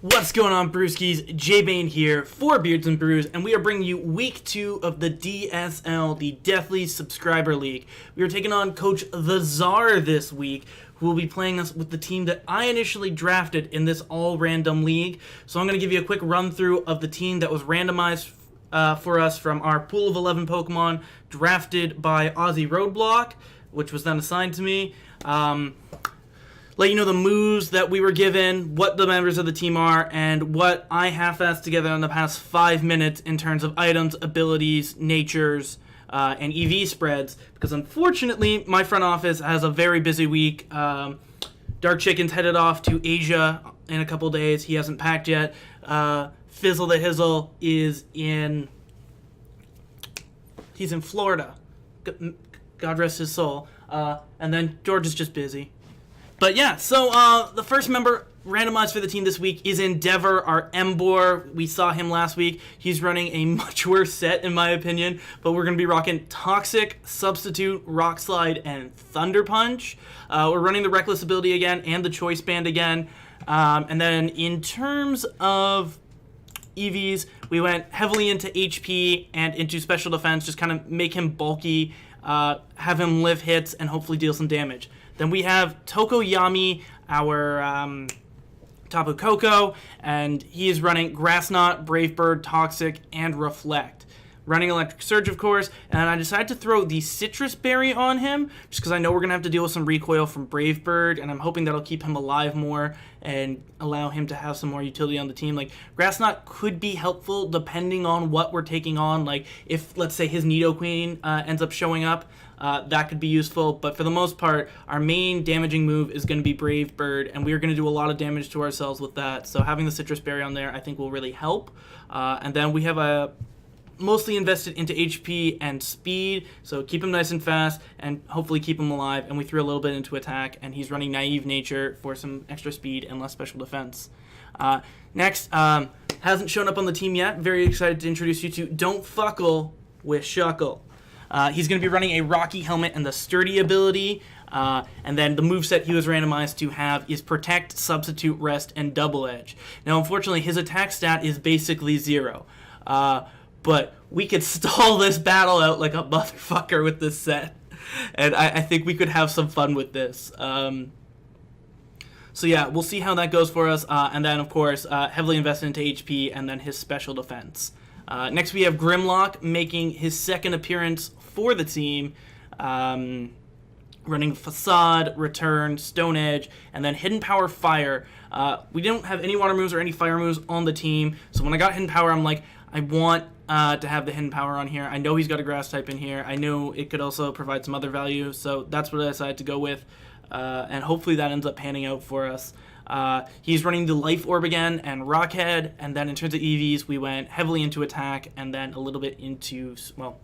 What's going on, Brewskis? Jay Bain here for Beards and Brews, and we are bringing you week 2 of the DSL, the Deathly Subscriber League. We are taking on Coach the Czar this week, who will be playing us with the team that I initially drafted in this all-random league. So I'm going to give you a quick run-through of the team that was randomized for us from our pool of 11 Pokemon drafted by Aussie Roadblock, which was then assigned to me. Let you know the moves that we were given, what the members of the team are, and what I half-assed together in the past 5 minutes in terms of items, abilities, natures, and EV spreads. Because unfortunately, my front office has a very busy week. Dark Chicken's headed off to Asia in a couple days. He hasn't packed yet. Fizzle the Hizzle is he's in Florida. God rest his soul. And then George is just busy. But yeah, so the first member randomized for the team this week is Endeavor, our Embor. We saw him last week. He's running a much worse set, in my opinion. But we're going to be rocking Toxic, Substitute, Rock Slide, and Thunder Punch. We're running the Reckless ability again and the Choice Band again. And then in terms of EVs, we went heavily into HP and into Special Defense, just kind of make him bulky, have him live hits, and hopefully deal some damage. Then we have Tokoyami, our Tapu Koko, and he is running Grass Knot, Brave Bird, Toxic, and Reflect. Running Electric Surge, of course, and I decided to throw the Citrus Berry on him, just because I know we're going to have to deal with some recoil from Brave Bird, and I'm hoping that'll keep him alive more and allow him to have some more utility on the team. Like, Grass Knot could be helpful depending on what we're taking on. Like, if, let's say, his Nidoqueen ends up showing up, that could be useful, but for the most part, our main damaging move is going to be Brave Bird, and we're going to do a lot of damage to ourselves with that, so having the Citrus Berry on there I think will really help. And then we have a mostly invested into HP and speed, so keep him nice and fast, and hopefully keep him alive, and we threw a little bit into attack, and he's running Naive Nature for some extra speed and less special defense. Next, hasn't shown up on the team yet, very excited to introduce you to Don't Fuckle with Shuckle. He's going to be running a Rocky Helmet and the Sturdy ability, and then the moveset he was randomized to have is Protect, Substitute, Rest, and Double Edge. Now, unfortunately, his attack stat is basically 0, but we could stall this battle out like a motherfucker with this set, and I think we could have some fun with this. So yeah, we'll see how that goes for us, and then, of course, heavily invested into HP and then his special defense. Next, we have Grimlock making his second appearance for the team, running Facade, Return, Stone Edge, and then Hidden Power Fire. We don't have any water moves or any fire moves on the team, so when I got Hidden Power, I'm like, I want to have the Hidden Power on here. I know he's got a Grass type in here. I know it could also provide some other value, so that's what I decided to go with, and hopefully that ends up panning out for us. He's running the Life Orb again and Rockhead, and then in terms of EVs, we went heavily into attack and then a little bit into, well,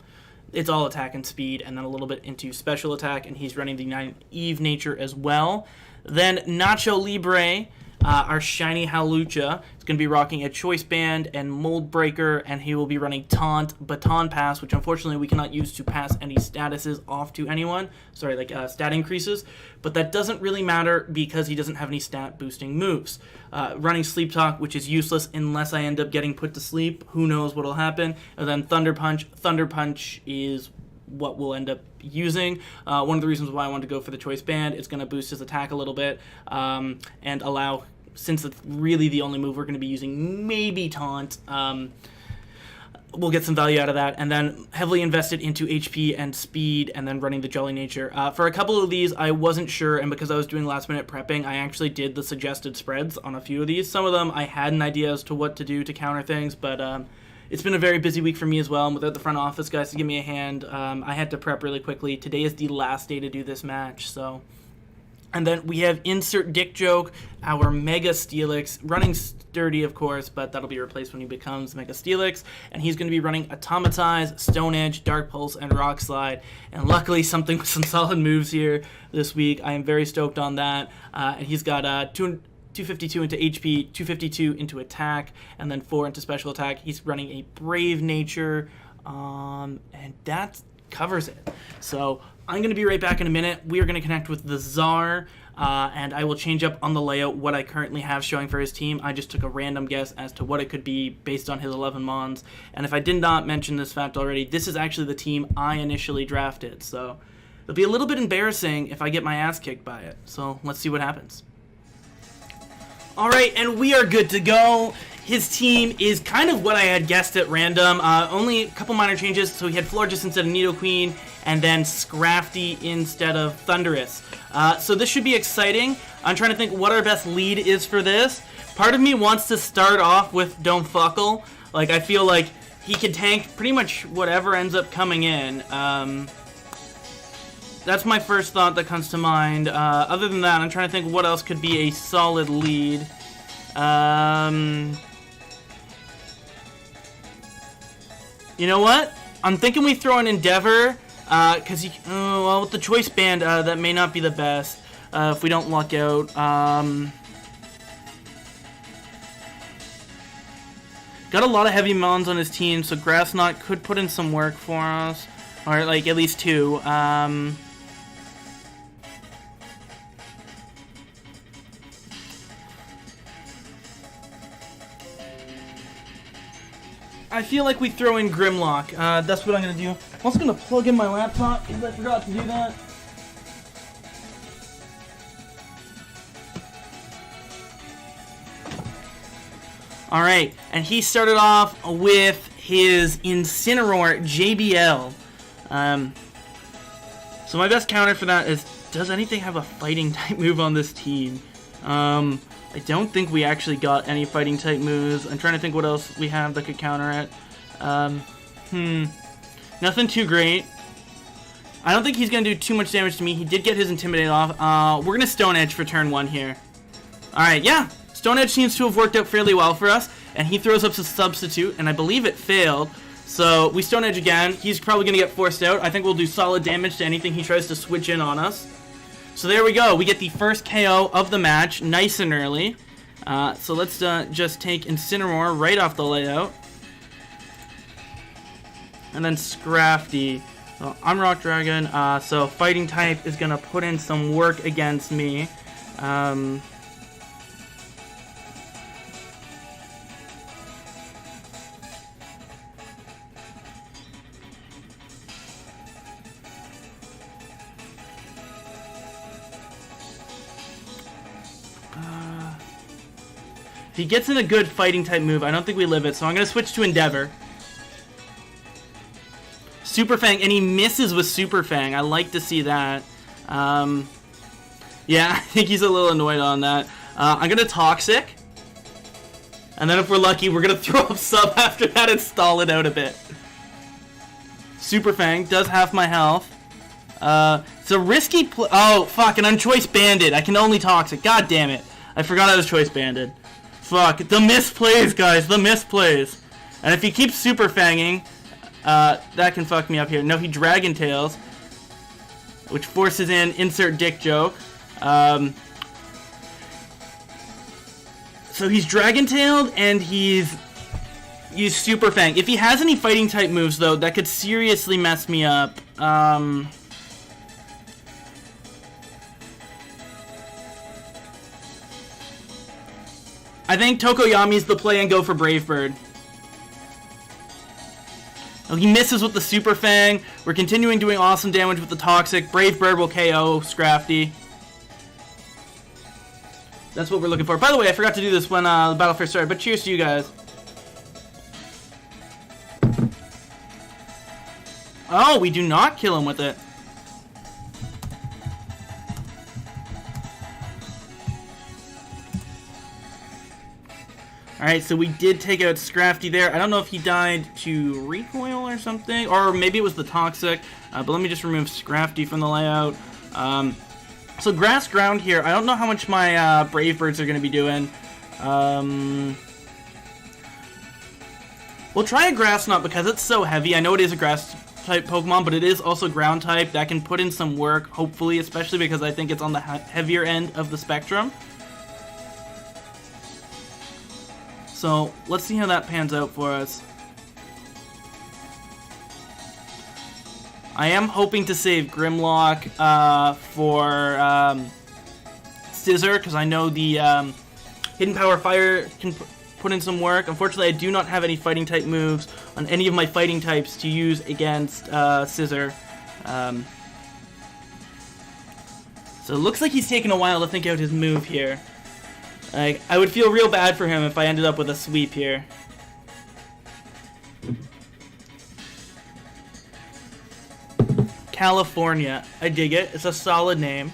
it's all attack and speed, and then a little bit into special attack, and he's running the Naive Nature as well. Then Nacho Libre, our shiny Hawlucha, is going to be rocking a Choice Band and Mold Breaker, and he will be running Taunt, Baton Pass, which unfortunately we cannot use to pass any statuses off to anyone. Sorry, like stat increases. But that doesn't really matter because he doesn't have any stat boosting moves. Running Sleep Talk, which is useless unless I end up getting put to sleep. Who knows what will happen. And then Thunder Punch. Thunder Punch is what we'll end up using. One of the reasons why I wanted to go for the Choice Band, it's going to boost his attack a little bit and allow, since it's really the only move we're going to be using, maybe Taunt, we'll get some value out of that. And then heavily invested into HP and speed, and then running the Jolly Nature. For a couple of these, I wasn't sure, and because I was doing last minute prepping, I actually did the suggested spreads on a few of these. Some of them I had an idea as to what to do to counter things, but it's been a very busy week for me as well, and without the front office guys to give me a hand, I had to prep really quickly. Today is the last day to do this match, so. And then we have Insert Dick Joke, our Mega Steelix, running Sturdy, of course, but that'll be replaced when he becomes Mega Steelix. And he's going to be running Automatize, Stone Edge, Dark Pulse, and Rock Slide. And luckily, something with some solid moves here this week. I am very stoked on that. And he's got 252 into HP, 252 into attack, and then 4 into special attack. He's running a Brave Nature, and that covers it. So I'm going to be right back in a minute. We are going to connect with the Czar. and I will change up on the layout what I currently have showing for his team. I just took a random guess as to what it could be based on his 11 mons. And if I did not mention this fact already, this is actually the team I initially drafted. So it'll be a little bit embarrassing if I get my ass kicked by it. So let's see what happens. All right, and we are good to go. His team is kind of what I had guessed at random. Only a couple minor changes. So he had Florges instead of Nidoqueen, and then Scrafty instead of Thundurus. So this should be exciting. I'm trying to think what our best lead is for this. Part of me wants to start off with Domfuckle. Like, I feel like he can tank pretty much whatever ends up coming in. That's my first thought that comes to mind. Other than that, I'm trying to think what else could be a solid lead. You know what? I'm thinking we throw an Endeavor, because well, with the Choice Band, that may not be the best if we don't luck out. Got a lot of heavy mons on his team, so Grass Knot could put in some work for us, or like at least two. I feel like we throw in Grimlock. That's what I'm going to do. I'm also going to plug in my laptop because I forgot to do that. Alright, and he started off with his Incineroar JBL. So my best counter for that is, does anything have a fighting type move on this team? I don't think we actually got any fighting type moves. I'm trying to think what else we have that could counter it. Nothing too great. I don't think he's going to do too much damage to me. He did get his Intimidate off. We're going to Stone Edge for turn 1 here. Alright, yeah. Stone Edge seems to have worked out fairly well for us. And he throws up his Substitute, and I believe it failed. So we Stone Edge again. He's probably going to get forced out. I think we'll do solid damage to anything he tries to switch in on us. So there we go. We get the first KO of the match, nice and early. So let's just take Incineroar right off the layout. And then Scrafty. So I'm Rock Dragon, so Fighting type is going to put in some work against me. If he gets in a good fighting type move, I don't think we live it, so I'm going to switch to Endeavor. Super Fang, and he misses with Super Fang. I like to see that. Yeah, I think he's a little annoyed on that. I'm going to Toxic. And then if we're lucky, we're going to throw up Sub after that and stall it out a bit. Super Fang does half my health. It's a risky play. Oh, fuck, and I'm Choice Banded. I can only Toxic. God damn it. I forgot I was Choice Banded. Fuck, the misplays, guys, the misplays. And if he keeps Super Fanging, that can fuck me up here. No, he Dragon Tails, which forces in insert dick joke. So he's Dragon Tailed and he's used Super Fang. If he has any fighting type moves, though, that could seriously mess me up. I think Tokoyami's the play and go for Brave Bird. Oh, he misses with the Super Fang. We're continuing doing awesome damage with the Toxic. Brave Bird will KO Scrafty. That's what we're looking for. By the way, I forgot to do this when the battle first started, but cheers to you guys. Oh, we do not kill him with it. Alright, so we did take out Scrafty there. I don't know if he died to recoil or something, or maybe it was the Toxic, but let me just remove Scrafty from the layout. So Grass Ground here, I don't know how much my Brave Birds are going to be doing. We'll try a Grass Knot because it's so heavy. I know it is a Grass type Pokemon, but it is also Ground type. That can put in some work, hopefully, especially because I think it's on the heavier end of the spectrum. So, let's see how that pans out for us. I am hoping to save Grimlock for Scissor, because I know the Hidden Power Fire can put in some work. Unfortunately, I do not have any fighting type moves on any of my fighting types to use against Scissor. So it looks like he's taking a while to think out his move here. I would feel real bad for him if I ended up with a sweep here. California. I dig it. It's a solid name.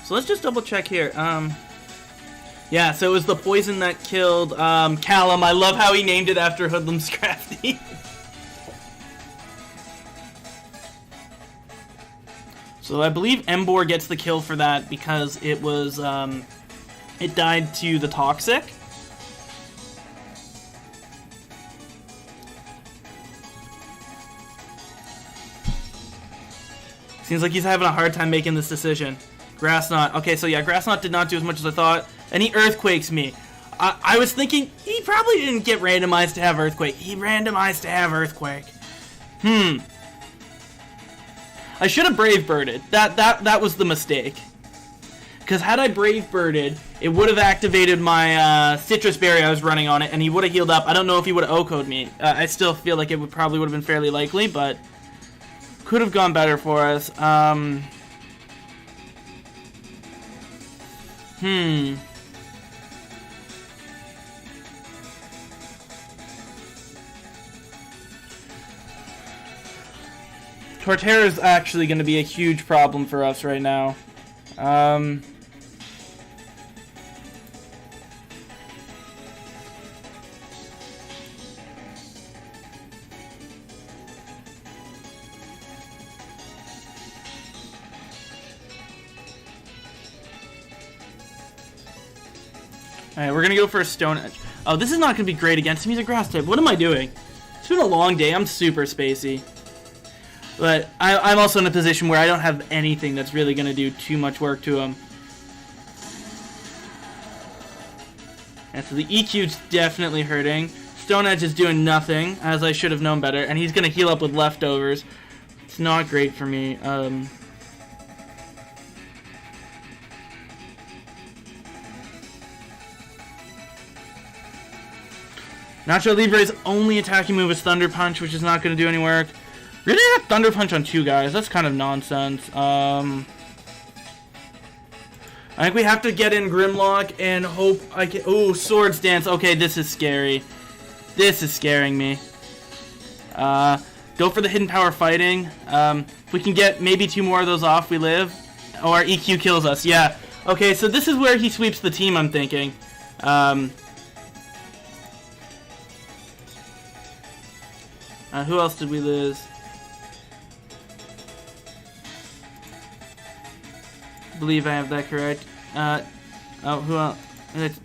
So let's just double check here. Yeah, so it was the poison that killed Callum. I love how he named it after Hoodlum's Crafty. So I believe Embor gets the kill for that because it was, it died to the Toxic. Seems like he's having a hard time making this decision. Grass Knot. Okay, so yeah, Grass Knot did not do as much as I thought. And he Earthquakes me. I was thinking he probably didn't get randomized to have Earthquake. He randomized to have Earthquake. I should have Brave Birded. That was the mistake. Because had I Brave Birded, it would have activated my Citrus Berry I was running on it, and he would have healed up. I don't know if he would have OHKO'd me. I still feel like it probably would have been fairly likely, but could have gone better for us. Torterra is actually going to be a huge problem for us right now. Alright, we're going to go for a Stone Edge. Oh, this is not going to be great against him. He's a Grass type. What am I doing? It's been a long day. I'm super spacey. But I'm also in a position where I don't have anything that's really going to do too much work to him. And so the EQ's definitely hurting. Stone Edge is doing nothing, as I should have known better. And he's going to heal up with leftovers. It's not great for me. Nacho Libre's only attacking move is Thunder Punch, which is not going to do any work. Really have Thunder Punch on two guys. That's kind of nonsense. I think we have to get in Grimlock and hope I can... Ooh, Swords Dance. Okay, this is scary. This is scaring me. Go for the Hidden Power Fighting. If we can get maybe two more of those off, we live. Or EQ kills us. Yeah. Okay, so this is where he sweeps the team, I'm thinking. Who else did we lose? I believe I have that correct. Oh, who else? It's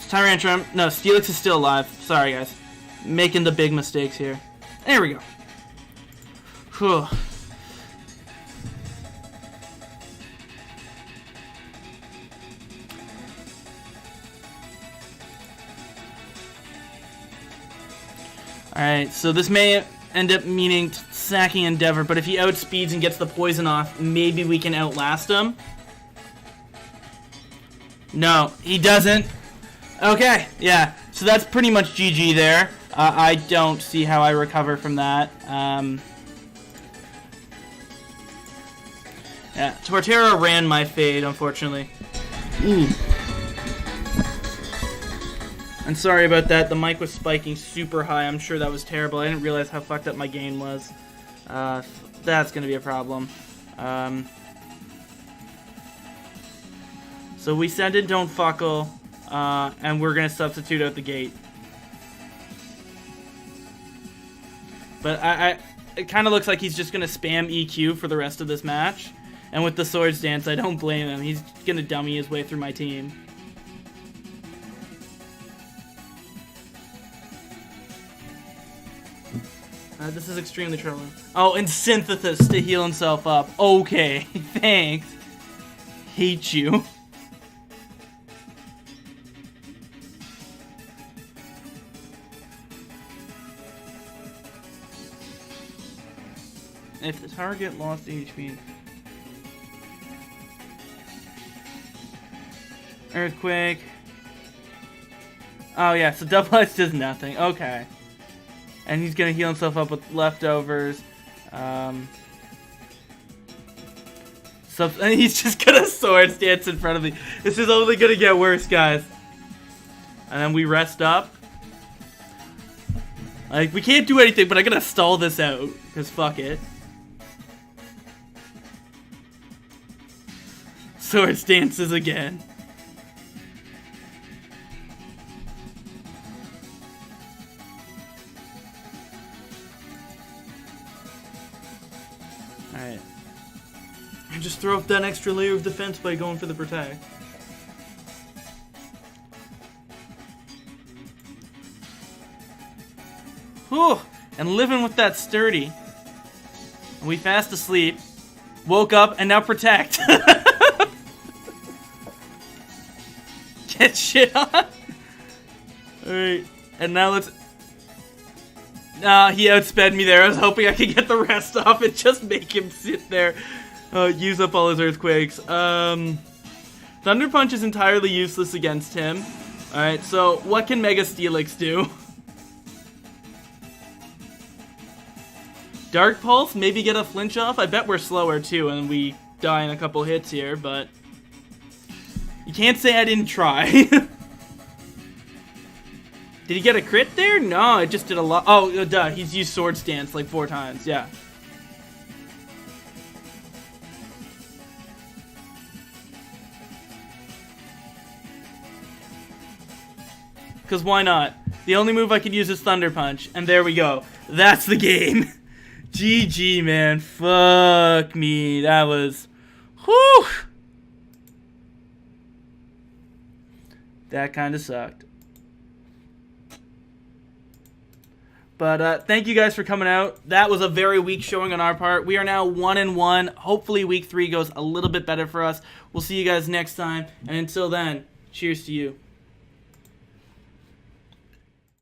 Tyrantrum. No, Steelix is still alive. Sorry, guys. Making the big mistakes here. There we go. Whew. Alright, so this may end up meaning sacking Endeavor, but if he outspeeds and gets the poison off, maybe we can outlast him. No, he doesn't. Okay, yeah, so that's pretty much GG there. I don't see how I recover from that. Yeah, Torterra ran my fade, unfortunately. Ooh. I'm sorry about that. The mic was spiking super high. I'm sure that was terrible. I didn't realize how fucked up my gain was. That's going to be a problem. So we send in Don't Fuckle, and we're going to substitute out the gate. But it kind of looks like he's just going to spam EQ for the rest of this match. And with the Swords Dance, I don't blame him. He's going to dummy his way through my team. This is extremely troubling. Oh, and Synthesis to heal himself up. Okay, thanks. Hate you. If the target lost HP... Earthquake. Oh, yeah, so Double Ice does nothing. Okay. And he's going to heal himself up with leftovers. And he's just going to Swords Dance in front of me. This is only going to get worse, guys. And then we rest up. Like, we can't do anything, but I'm going to stall this out. Because fuck it. Swords Dances again. Alright. And just throw up that extra layer of defense by going for the protect. Whew! And living with that sturdy. And we fast asleep. Woke up and now protect. Get shit on. Alright. And now let's... he outsped me there. I was hoping I could get the rest off and just make him sit there. Use up all his earthquakes. Thunder Punch is entirely useless against him. Alright, so what can Mega Steelix do? Dark Pulse, maybe get a flinch off. I bet we're slower too, and we die in a couple hits here, but you can't say I didn't try. Did he get a crit there? No, it just did a lot. Oh, duh, he's used Swords Dance like 4 times, yeah. Because why not? The only move I could use is Thunder Punch, and there we go. That's the game. GG, man. Fuck me. That was... Whew! That kind of sucked. But thank you guys for coming out. That was a very weak showing on our part. We are now 1-1. Hopefully week 3 goes a little bit better for us. We'll see you guys next time. And until then, cheers to you.